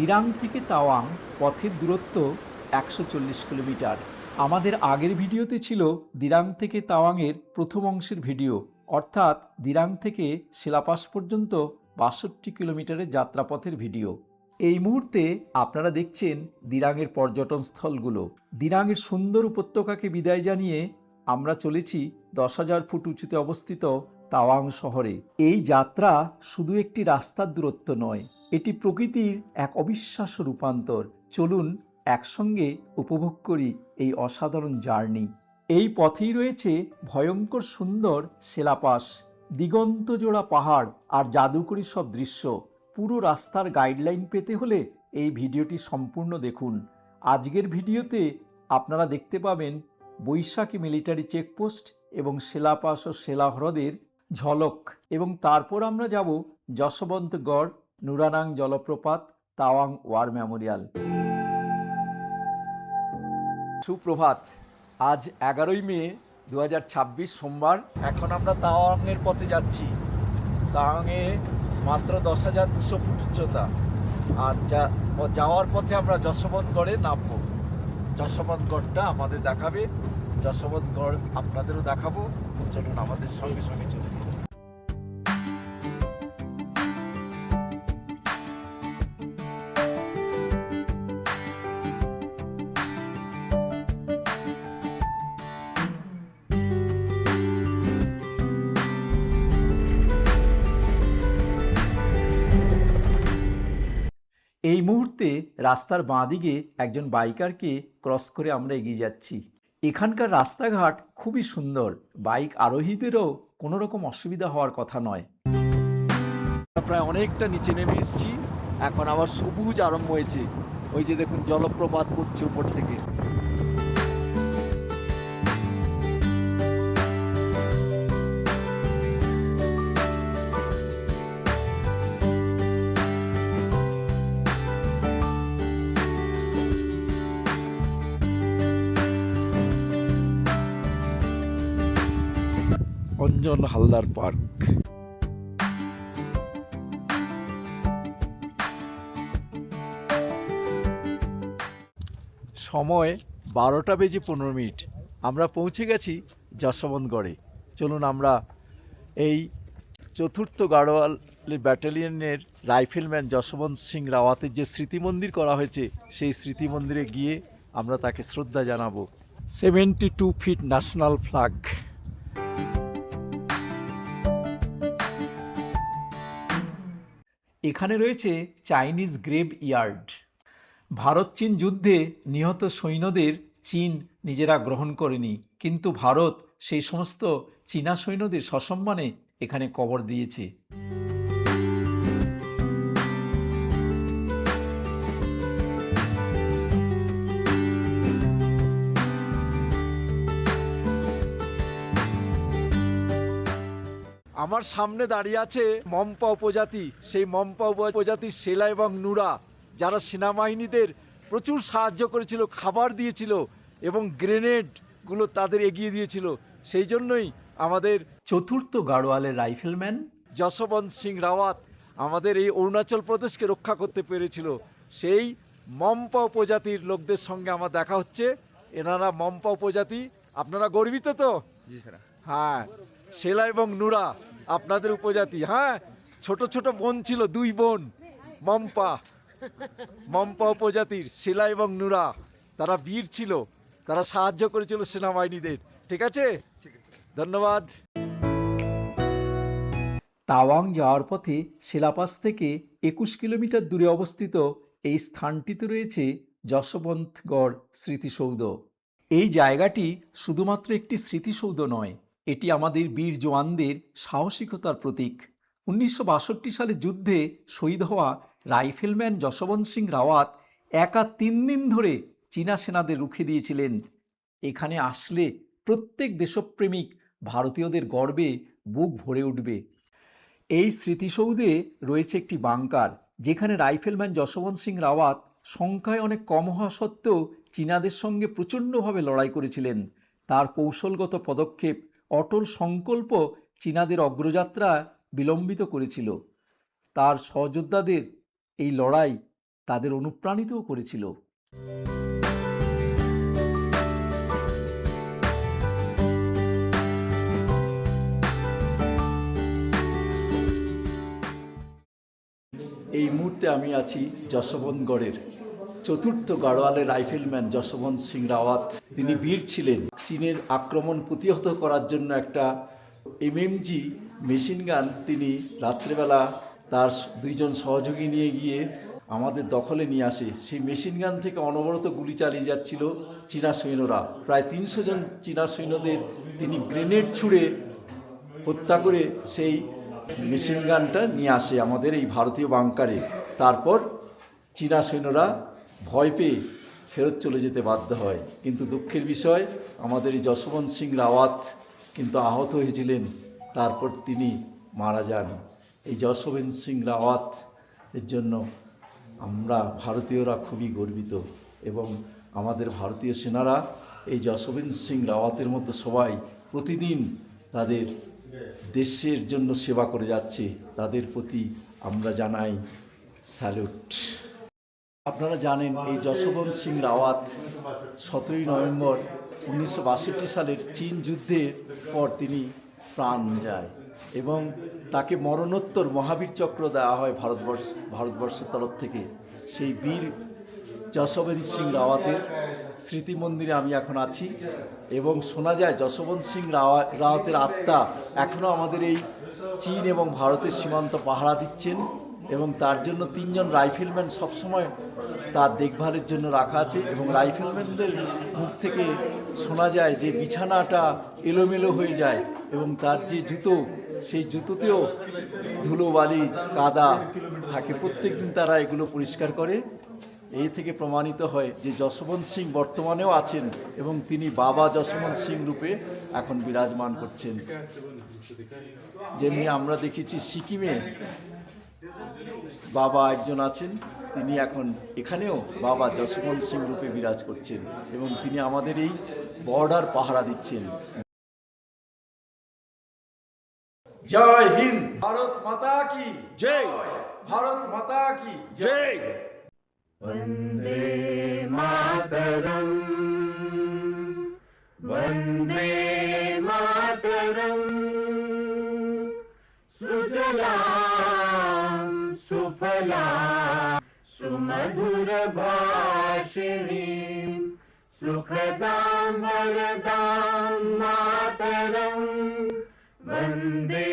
দিরাং থেকে তাওয়াং পথের দূরত্ব ১৪০ কিলোমিটার। আমাদের আগের ভিডিওতে ছিল দিরাং থেকে তাওয়াংয়ের প্রথম অংশের ভিডিও, অর্থাৎ দিরাং থেকে সেলাপাস পর্যন্ত ৬২ কিলোমিটারের যাত্রাপথের ভিডিও। এই মুহূর্তে আপনারা দেখছেন দিরাংয়ের পর্যটন স্থলগুলো। দিরাংয়ের সুন্দর উপত্যকাকে বিদায় জানিয়ে আমরা চলেছি ১০,০০০ ফুট উঁচুতে অবস্থিত তাওয়াং শহরে। এই যাত্রা শুধু একটি রাস্তার দূরত্ব নয়, এটি প্রকৃতির এক অবিশ্বাস্য রূপান্তর। চলুন একসঙ্গে উপভোগ করি এই অসাধারণ জার্নি। এই পথেই রয়েছে ভয়ঙ্কর সুন্দর সেলাপাস, দিগন্ত জোড়া পাহাড় আর জাদুকরী সব দৃশ্য। পুরো রাস্তার গাইডলাইন পেতে হলে এই ভিডিওটি সম্পূর্ণ দেখুন। আজকের ভিডিওতে আপনারা দেখতে পাবেন বৈশাখী মিলিটারি চেকপোস্ট এবং সেলাপাস ও সেলা হ্রদের ঝলক, এবং তারপর আমরা যাব যশবন্তগড়, নুরানাং জলপ্রপাত, তাওয়াং ওয়ার মেমোরিয়াল। সুপ্রভাত। আজ ১১ই মে ২০২৬ সোমবার। এখন আমরা তাওয়াংয়ের পথে যাচ্ছি। তাওয়াংয়ে মাত্র ১০,২০০ ফুট উচ্চতা, আর যাওয়ার পথে আমরা যশবন্তগড়ে নামবো। যশবন্তগড়টা আমাদের দেখাবে, যশবন্তগড় আপনাদেরও দেখাবো। চলুন আমাদের সঙ্গে সঙ্গে চলুন। এই মুহূর্তে রাস্তার বাঁদিকে একজন বাইকারকে ক্রস করে আমরা এগিয়ে যাচ্ছি। এখানকার রাস্তাঘাট খুবই সুন্দর, বাইক আরোহীদেরও কোনো রকম অসুবিধা হওয়ার কথা নয়। প্রায় অনেকটা নিচে নেমে এসেছি, এখন আবার সবুজ আরম্ভ হয়েছে। ওই যে দেখুন জলপ্রপাত পড়ছে উপর থেকে। অঞ্জন হালদার পার্ক। সময় ১২:১৫। আমরা পৌঁছে গেছি যশবন্তগড়ে। চলুন আমরা এই ৪র্থ গাড়োয়াল ব্যাটালিয়নের রাইফেলম্যান যশবন্ত সিং রাওয়াতের যে স্মৃতি মন্দির করা হয়েছে, সেই স্মৃতি মন্দিরে গিয়ে আমরা তাকে শ্রদ্ধা জানাবো। 72 ফিট ন্যাশনাল ফ্ল্যাগ। এখানে রয়েছে চাইনিজ গ্রেভ ইয়ার্ড। ভারত চীন যুদ্ধে নিহত সৈন্যদের চীন নিজেরা গ্রহণ করেনি, কিন্তু ভারত সেই সমস্ত চীনা সৈন্যদের সসম্মানে এখানে কবর দিয়েছে। আমার সামনে দাঁড়িয়ে আছে মম্পা উপজাতি। সেই মম্পা উপজাতির সেলা এবং নুরা, যারা সেনাবাহিনীদের প্রচুর সাহায্য করেছিল, খাবার দিয়েছিল এবং গ্রেনেডগুলো তাদের এগিয়ে দিয়েছিল। সেই জন্যই আমাদের ৪র্থ গাড়োয়ালের রাইফেলম্যান যশবন্ত সিং রাওয়াত আমাদের এই অরুণাচল প্রদেশকে রক্ষা করতে পেরেছিল। সেই মম্পা উপজাতির লোকদের সঙ্গে আমার দেখা হচ্ছে। এনারা মম্পা উপজাতি। আপনারা গর্বিত তো? জি স্যার। হ্যাঁ, সেলা এবং নুরা আপনাদের উপজাতি। হ্যাঁ, ছোট ছোট বোন ছিল, 2 বোন মম্পা উপজাতির সেলা এবং নুরা। তারা বীর ছিল, তারা সাহায্য করেছিল সেনাবাহিনীদের। ঠিক আছে, ধন্যবাদ। তাওয়াং যাওয়ার পথে সেলাপাস থেকে ২১ কিলোমিটার দূরে অবস্থিত এই স্থানটিতে রয়েছে যশবন্তগড় স্মৃতিসৌধ। এই জায়গাটি শুধুমাত্র একটি স্মৃতিসৌধ নয়, এটি আমাদের বীর জওয়ানদের সাহসিকতার প্রতীক। ১৯৬২ সালে যুদ্ধে শহীদ হওয়া রাইফেলম্যান যশবন্ত সিং রাওয়াত একা ৩ দিন ধরে চীনা সেনাদের রুখে দিয়েছিলেন। এখানে আসলে প্রত্যেক দেশপ্রেমিক ভারতীয়দের গর্বে বুক ভরে উঠবে। এই স্মৃতিসৌধে রয়েছে একটি বাংকার, যেখানে রাইফেলম্যান যশবন্ত সিং রাওয়াত সংখ্যায় অনেক কম হওয়া সত্ত্বেও চীনাদের সঙ্গে প্রচণ্ডভাবে লড়াই করেছিলেন। তার কৌশলগত পদক্ষেপ, অটল সংকল্প চীনাদের অগ্রযাত্রা বিলম্বিত করেছিল। তার সহযোদ্ধাদের এই লড়াই তাদের অনুপ্রাণিতও করেছিল। এই মুহূর্তে আমি আছি যশবন্তগড়ের চতুর্থ গাড়োয়ালের রাইফেলম্যান যশবন্ত সিং রাওয়াত। তিনি বীর ছিলেন। চীনের আক্রমণ প্রতিহত করার জন্য একটা এমএমজি মেশিন গান তিনি রাত্রেবেলা তার দুইজন সহযোগী নিয়ে গিয়ে আমাদের দখলে নিয়ে আসে। সেই মেশিন গান থেকে অনবরত গুলি চালিয়ে যাচ্ছিল চীনা সৈন্যরা। প্রায় 300 জন চীনা সৈন্যদের তিনি গ্রেনেড ছুঁড়ে হত্যা করে সেই মেশিন গানটা নিয়ে আসে আমাদের এই ভারতীয় বাংকারে। তারপর চীনা সৈন্যরা ভয় পেয়ে ফেরত চলে যেতে বাধ্য হয়। কিন্তু দুঃখের বিষয় আমাদের এই যশবন্ত সিং রাওয়াত কিন্তু আহত হয়েছিলেন, তারপর তিনি মারা যান। এই যশবন্ত সিং রাওয়াত এর জন্য আমরা ভারতীয়রা খুবই গর্বিত এবং আমাদের ভারতীয় সেনারা এই যশবন্ত সিং রাওয়াতের মতো সবাই প্রতিদিন তাদের দেশের জন্য সেবা করে যাচ্ছে। তাদের প্রতি আমরা জানাই স্যালুট। আপনারা জানেন এই যশবন্ত সিং রাওয়াত 17ই নভেম্বর 1962 সালের চীন যুদ্ধের পর তিনি প্রাণ যায় এবং তাকে মরণোত্তর মহাবীর চক্র দেওয়া হয় ভারতবর্ষের তরফ থেকে। সেই বীর যশবন্ত সিং রাওয়াতের স্মৃতি মন্দিরে আমি এখন আছি এবং শোনা যায় যশবন্ত সিং রাওয়াতের আত্মা এখনও আমাদের এই চীন এবং ভারতের সীমান্ত পাহারা দিচ্ছেন এবং তার জন্য 3 জন রাইফেলম্যান সবসময় তার দেখভালের জন্য রাখা আছে। এবং রাইফেলম্যানদের মুখ থেকে শোনা যায় যে বিছানাটা এলোমেলো হয়ে যায় এবং তার যে জুতো, সেই জুতোতেও ধুলোবালি কাদা থাকে। প্রত্যেক দিন তারা এগুলো পরিষ্কার করে। এই থেকে প্রমাণিত হয় যে যশবন্ত সিং বর্তমানেও আছেন এবং তিনি বাবা যশবন্ত সিং রূপে এখন বিরাজমান করছেন। যেমনি আমরা দেখেছি সিকিমে বাবা একজন আছেন, তিনি এখন এখানেও বাবা যশবন্ত সিং রূপে বিরাজ করছেন এবং তিনি আমাদের এই বর্ডার পাহারা দিচ্ছেন। জয় হিন্দ, ভারত মাতা কি জয়, ভারত মাতা কি জয়। वन्दे मातरम् वन्दे मातरम् सुजलां सुफलां सुमधुरभाषिणीं सुखदां वरदां मातरम् वन्दे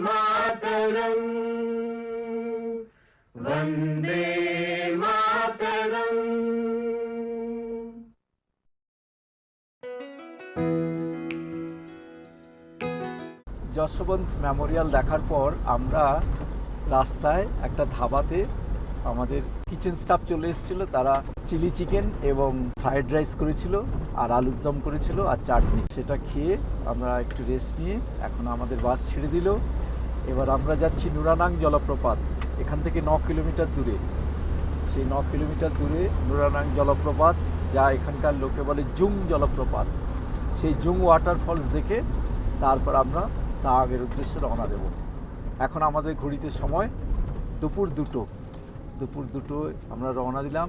मातरम् वन्दे যশবন্ত মেমোরিয়াল দেখার পর আমরা রাস্তায় একটা ধাবাতে আমাদের কিচেন স্টাফ চলে এসেছিলো। তারা চিলি চিকেন এবং ফ্রাইড রাইস করেছিল আর আলুর দম করেছিল আর চাটনি। সেটা খেয়ে আমরা একটু রেস্ট নিয়ে এখন আমাদের বাস ছেড়ে দিল। এবার আমরা যাচ্ছি নুরানাং জলপ্রপাত। এখান থেকে 9 কিলোমিটার দূরে, সেই 9 কিলোমিটার দূরে নুরানাং জলপ্রপাত, যা এখানকার লোকে বলে জুং জলপ্রপাত। সেই জুং ওয়াটারফলস দেখে তারপর আমরা তাওয়াংয়ের উদ্দেশ্যে রওনা দেব। এখন আমাদের ঘড়িতে সময় দুপুর 2 আমরা রওনা দিলাম।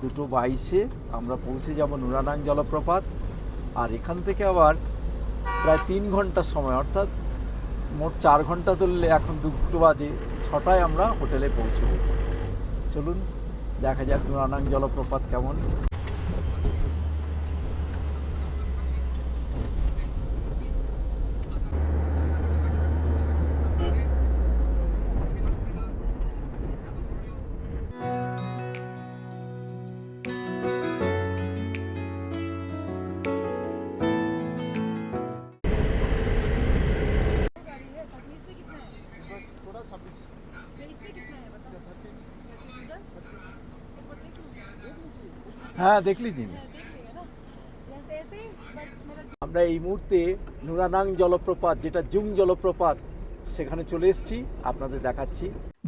2:22-এ আমরা পৌঁছে যাব নুরানাং জলপ্রপাত। আর এখান থেকে আবার প্রায় 3 ঘন্টা সময়, অর্থাৎ মোট 4 ঘন্টা ধরলে এখন 2 বাজে, 6টায় আমরা হোটেলে পৌঁছব। চলুন দেখা যাক নুরানাং জলপ্রপাত কেমন। হ্যাঁ দেখলি যিনি। আমরা এই মুহূর্তে নুরানাং জলপ্রপাত, যেটা জুং জলপ্রপাত, সেখানে চলে এসেছি, আপনাদের দেখাচ্ছি।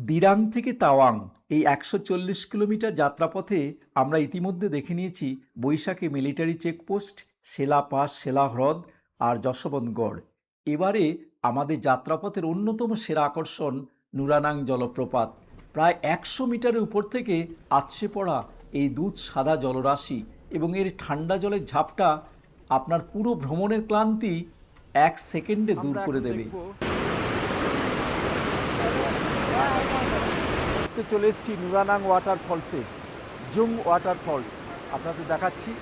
দিরাং থেকে তাওয়াং এই 140 কিলোমিটার যাত্রাপথে আমরা ইতিমধ্যে দেখে নিয়েছি বৈশাখী মিলিটারি চেকপোস্ট, সেলা পাস, সেলা হ্রদ আর যশবন্তগড়। এবারে আমাদের যাত্রাপথের অন্যতম সেরা আকর্ষণ নুরানাং জলপ্রপাত। প্রায় 100 মিটারের উপর থেকে আছড়ে পড়া এই দুধ সাদা জলরাশি এবং এর ঠান্ডা জলের ঝাপটা আপনার পুরো ভ্রমণের ক্লান্তি 1 সেকেন্ডে দূর করে দেবে। চলে এসেছি নুরানাং ওয়াটারফলসে, জুম ওয়াটারফলস আপনাদের দেখাচ্ছি।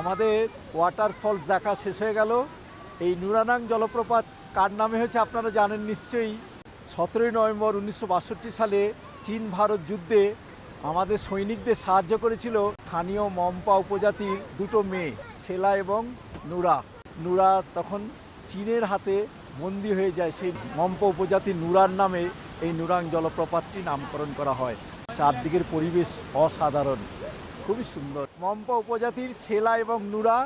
আমাদের ওয়াটারফলস দেখা শেষ হয়ে গেল। এই নুরানাং জলপ্রপাত কার নামে হয়েছে আপনারা জানেন নিশ্চয়ই। 17 নভেম্বর 1962 সালে চীন ভারত যুদ্ধে আমাদের সৈনিকদের সাহায্য করেছিল স্থানীয় মম্পা উপজাতির দুটো মেয়ে, সেলা এবং নুরা। নুরা তখন চীনের হাতে বন্দী হয়ে যায়। সেই মম্পা উপজাতির নুরার নামে এই নুরাং জলপ্রপাতটি নামকরণ করা হয়। চারদিকের পরিবেশ অসাধারণ, খুবই সুন্দর। মম্পা উপজাতির সেলা এবং নুরা,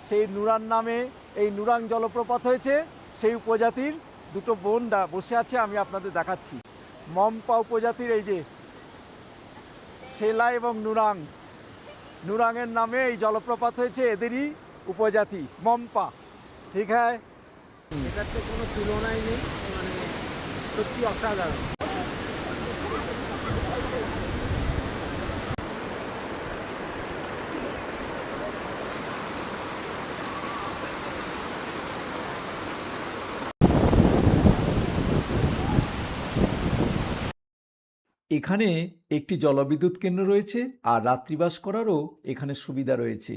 সেই নুরার নামে এই নুরাং জলপ্রপাত হয়েছে। সেই উপজাতির দুটো বোনরা বসে আছে, আমি আপনাদের দেখাচ্ছি। মম্পা উপজাতির এই যে সেলা এবং নুরাং, নুরাংয়ের নামে এই জলপ্রপাত হয়েছে, এদেরই উপজাতি মম্পা। ঠিক হ্যাঁ, এটার তো কোনো তুলনাই নেই, মানে সত্যি অসাধারণ। এখানে একটি জলবিদ্যুৎ কেন্দ্র রয়েছে আর রাত্রিবাস করারও এখানে সুবিধা রয়েছে।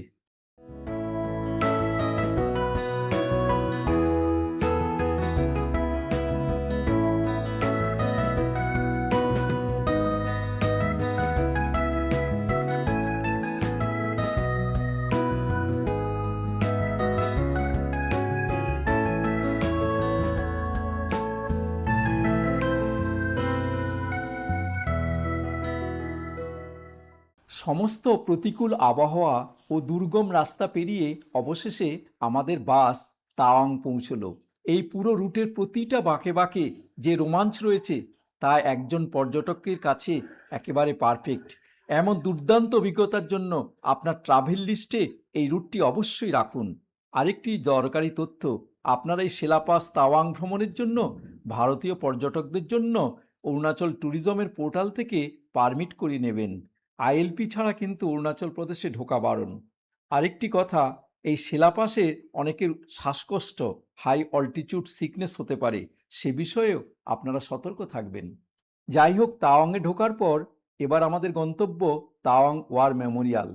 সমস্ত প্রতিকূল আবহাওয়া ও দুর্গম রাস্তা পেরিয়ে অবশেষে আমাদের বাস তাওয়াং পৌঁছলো। এই পুরো রুটের প্রতিটা বাঁকে বাঁকে যে রোমাঞ্চ রয়েছে তা একজন পর্যটকের কাছে একেবারে পারফেক্ট। এমন দুর্দান্ত অভিজ্ঞতার জন্য আপনার ট্রাভেল লিস্টে এই রুটটি অবশ্যই রাখুন। আরেকটি দরকারি তথ্য, আপনারা এই সেলাপাস তাওয়াং ভ্রমণের জন্য ভারতীয় পর্যটকদের জন্য অরুণাচল ট্যুরিজমের পোর্টাল থেকে পারমিট করিয়ে নেবেন। আইএলপি ছাড়া কিন্তু অরুণাচল প্রদেশে ঢোকা বারণ। আরেকটি কথা, এই সেলাপাসে অনেকের শ্বাসকষ্ট, হাই অল্টিটিউড সিকনেস হতে পারে, সে বিষয়েও আপনারা সতর্ক থাকবেন। যাই হোক, তাওয়াংয়ে ঢোকার পর এবার আমাদের গন্তব্য তাওয়াং ওয়ার মেমোরিয়াল।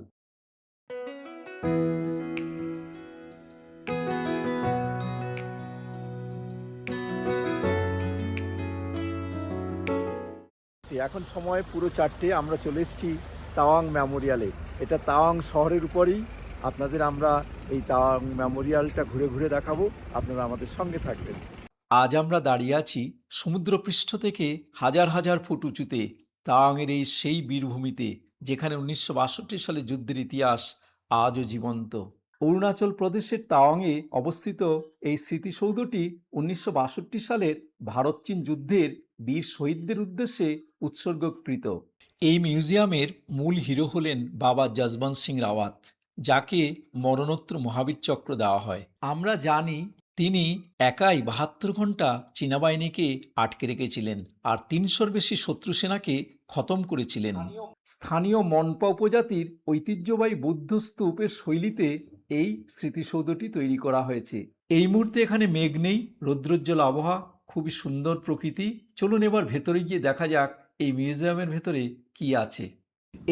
এখন সময় পুরো 4টে, আমরা চলে এসেছি তাওয়াং মেমোরিয়ালে। এটা তাওয়াং শহরের উপরেই আপনাদের আমরা এই তাওয়াং মেমোরিয়ালটা ঘুরে ঘুরে দেখাবো, আপনারা আমাদের সঙ্গে থাকবেন। আজ আমরা দাঁড়িয়ে আছি সমুদ্রপৃষ্ঠ থেকে হাজার হাজার ফুট উঁচুতে তাওয়াংয়ের এই সেই বীরভূমিতে, যেখানে 1962 সালে যুদ্ধের ইতিহাস আজও জীবন্ত। অরুণাচল প্রদেশের তাওয়াংয়ে অবস্থিত এই স্মৃতিসৌধটি 1962 সালের ভারত চীন যুদ্ধের বীর শহীদদের উদ্দেশ্যে উৎসর্গকৃত। এই মিউজিয়ামের মূল হিরো হলেন বাবা যশবন্ত সিং রাওয়াত, যাকে মরণোত্তর মহাবীর চক্র দেওয়া হয়। আমরা জানি তিনি একাই 72 ঘন্টা চীনা বাহিনীকে আটকে রেখেছিলেন আর 300-র বেশি শত্রু সেনাকে খতম করেছিলেন। স্থানীয় মনপা উপজাতির ঐতিহ্যবাহী বৌদ্ধ স্তূপের শৈলীতে এই স্মৃতিসৌধটি তৈরি করা হয়েছে। এই মুহূর্তে এখানে মেঘ নেই, রৌদ্রোজ্জ্বল আবহাওয়া, খুবই সুন্দর প্রকৃতি। চলুন এবার ভেতরে গিয়ে দেখা যাক এই মিউজিয়ামের ভেতরে কি আছে।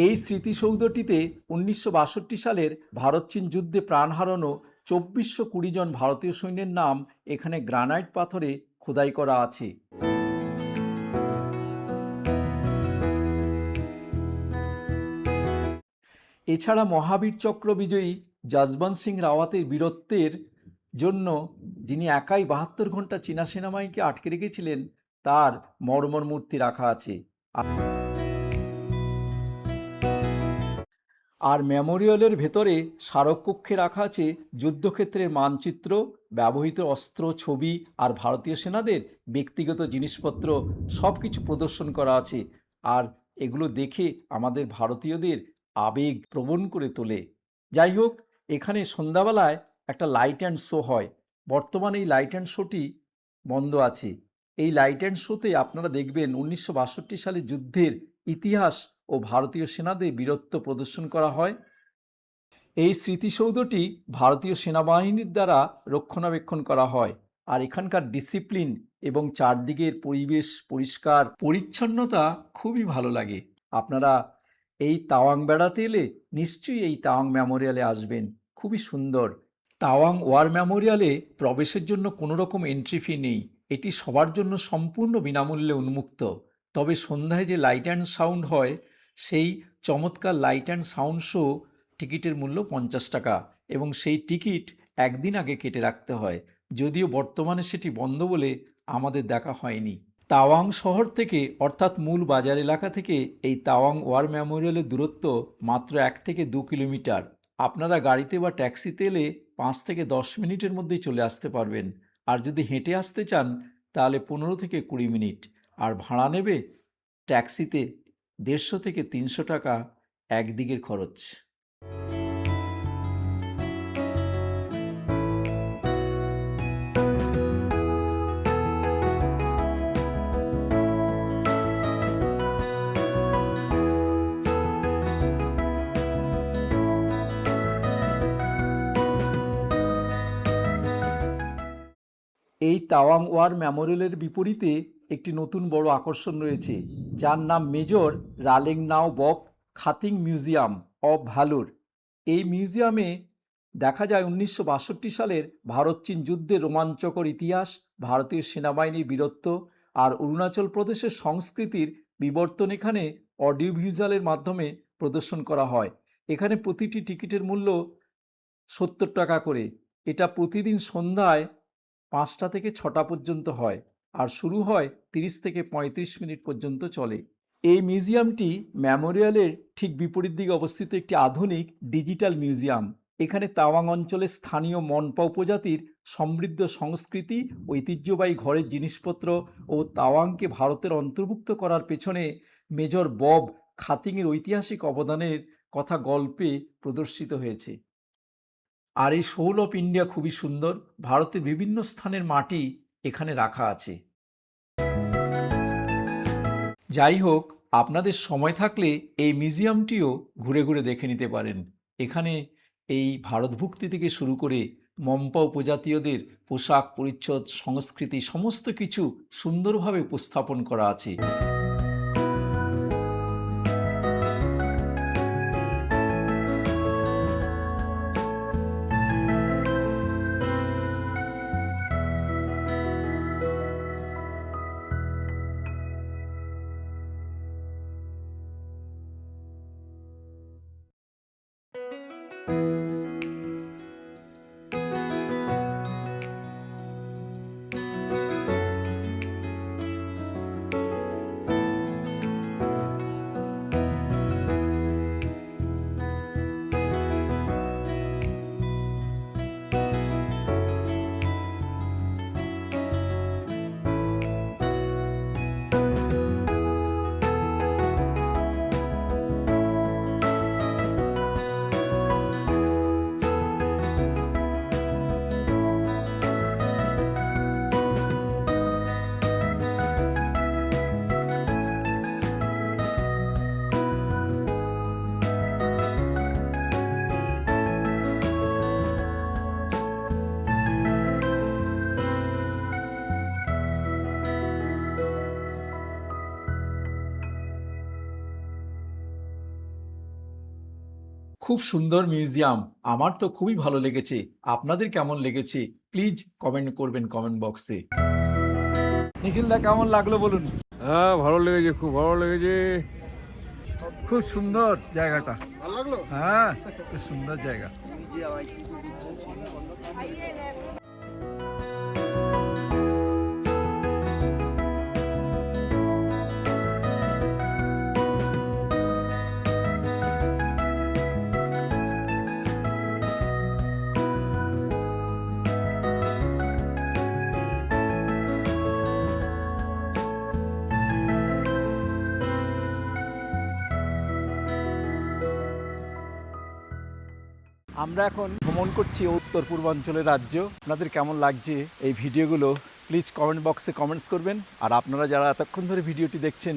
এই স্মৃতিসৌধটিতে 1962 সালের ভারত চীন যুদ্ধে প্রাণ হারানো 2420 জন ভারতীয় সৈন্যের নাম এখানে গ্রানাইট পাথরে খোদাই করা আছে। এছাড়া মহাবীর চক্র বিজয়ী যশবন্ত সিং রাওয়াতের বীরত্বের জন্য, যিনি একাই 72 ঘন্টা চীনা সেনাবাহিনীকে আটকে রেখেছিলেন, তার মর্মর মূর্তি রাখা আছে। আর মেমোরিয়ালের ভেতরে স্মারককক্ষে রাখা আছে যুদ্ধক্ষেত্রের মানচিত্র, ব্যবহৃত অস্ত্র, ছবি আর ভারতীয় সেনাদের ব্যক্তিগত জিনিসপত্র সব কিছু প্রদর্শন করা আছে। আর এগুলো দেখে আমাদের ভারতীয়দের আবেগ প্রবণ করে তোলে। যাই হোক, এখানে সন্ধ্যাবেলায় একটা লাইট অ্যান্ড শো হয়। বর্তমানে এই লাইট অ্যান্ড শোটি বন্ধ আছে। এই লাইট অ্যান্ড শোতে আপনারা দেখবেন 1962 সালে যুদ্ধের ইতিহাস ও ভারতীয় সেনাদের বীরত্ব প্রদর্শন করা হয়। এই স্মৃতিসৌধটি ভারতীয় সেনাবাহিনীর দ্বারা রক্ষণাবেক্ষণ করা হয়। আর এখানকার ডিসিপ্লিন এবং চারদিকের পরিবেশ পরিষ্কার পরিচ্ছন্নতা খুবই ভালো লাগে। আপনারা এই তাওয়াং বেড়াতে এলে নিশ্চয়ই এই তাওয়াং মেমোরিয়ালে আসবেন, খুবই সুন্দর। তাওয়াং ওয়ার মেমোরিয়ালে প্রবেশের জন্য কোনো রকম এন্ট্রি ফি নেই, এটি সবার জন্য সম্পূর্ণ বিনামূল্যে উন্মুক্ত। তবে সন্ধ্যায় যে লাইট অ্যান্ড সাউন্ড হয়, সেই চমৎকার লাইট অ্যান্ড সাউন্ড শো টিকিটের মূল্য 50 টাকা এবং সেই টিকিট একদিন আগে কেটে রাখতে হয়। যদিও বর্তমানে সেটি বন্ধ বলে আমাদের দেখা হয়নি। তাওয়াং শহর থেকে অর্থাৎ মূল বাজার এলাকা থেকে এই তাওয়াং ওয়ার মেমোরিয়ালের দূরত্ব মাত্র 1 থেকে 2 কিলোমিটার। আপনারা গাড়িতে বা ট্যাক্সিতে এলে 5 থেকে 10 মিনিটের মধ্যেই চলে আসতে পারবেন। আর যদি হেঁটে আসতে চান তাহলে 15 থেকে 20 মিনিট। আর ভাড়া নেবে ট্যাক্সিতে 150 থেকে 300 টাকা একদিকের খরচ। এই তাওয়াং ওয়ার মেমোরিয়ালের বিপরীতে একটি নতুন বড় আকর্ষণ রয়েছে, যার নাম মেজর রালেংনাও বক খাতিং মিউজিয়াম অব ভ্যালোর। এই মিউজিয়ামে দেখা যায় 1962 সালের ভারত চীন যুদ্ধের রোমাঞ্চকর ইতিহাস, ভারতীয় সেনাবাহিনীর বীরত্ব আর অরুণাচল প্রদেশের সংস্কৃতির বিবর্তন এখানে অডিও ভিজুয়ালের মাধ্যমে প্রদর্শন করা হয়। এখানে প্রতিটি টিকিটের মূল্য 70 টাকা করে। এটা প্রতিদিন সন্ধ্যায় 5টা থেকে 6টা পর্যন্ত হয় আর শুরু হয় 30 থেকে 35 মিনিট পর্যন্ত চলে। এই মিউজিয়ামটি মেমোরিয়ালের ঠিক বিপরীত দিকে অবস্থিত একটি আধুনিক ডিজিটাল মিউজিয়াম। এখানে তাওয়াং অঞ্চলের স্থানীয় মনপা উপজাতির সমৃদ্ধ সংস্কৃতি, ঐতিহ্যবাহী ঘরের জিনিসপত্র ও তাওয়াংকে ভারতের অন্তর্ভুক্ত করার পেছনে মেজর বব খাতিংয়ের ঐতিহাসিক অবদানের কথা গল্পে প্রদর্শিত হয়েছে। আর এই সোল অফ ইন্ডিয়া খুবই সুন্দর, ভারতের বিভিন্ন স্থানের মাটি এখানে রাখা আছে। যাই হোক, আপনাদের সময় থাকলে এই মিউজিয়ামটিও ঘুরে ঘুরে দেখে নিতে পারেন। এখানে এই ভারতভুক্তি থেকে শুরু করে মম্পা উপজাতীয়দের পোশাক পরিচ্ছদ সংস্কৃতি সমস্ত কিছু সুন্দরভাবে উপস্থাপন করা আছে। খুব সুন্দর মিউজিয়াম, আমার তো খুবই ভালো লেগেছে। আপনাদের কেমন লেগেছে প্লিজ কমেন্ট করবেন কমেন্ট বক্সে। নিখিল দা কেমন লাগলো বলুন? হ্যাঁ, ভালো লেগেছে, খুব ভালো লেগেছে। খুব সুন্দর জায়গাটা। ভালো লাগলো? হ্যাঁ, খুব সুন্দর জায়গা। আমরা এখন ভ্রমণ করছি উত্তর পূর্বাঞ্চলের রাজ্য। আপনাদের কেমন লাগছে এই ভিডিওগুলো প্লিজ কমেন্ট বক্সে কমেন্টস করবেন। আর আপনারা যারা এতক্ষণ ধরে ভিডিওটি দেখছেন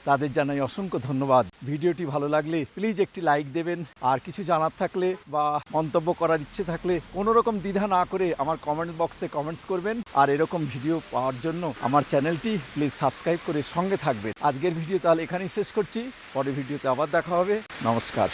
তাদের জানাই অসংখ্য ধন্যবাদ। ভিডিওটি ভালো লাগলে প্লিজ একটি লাইক দেবেন। আর কিছু জানার থাকলে বা মন্তব্য করার ইচ্ছে থাকলে কোনো রকম দ্বিধা না করে আমার কমেন্ট বক্সে কমেন্টস করবেন। আর এরকম ভিডিও পাওয়ার জন্য আমার চ্যানেলটি প্লিজ সাবস্ক্রাইব করে সঙ্গে থাকবেন। আজকের ভিডিও তাহলে এখানেই শেষ করছি, পরের ভিডিওতে আবার দেখা হবে। নমস্কার।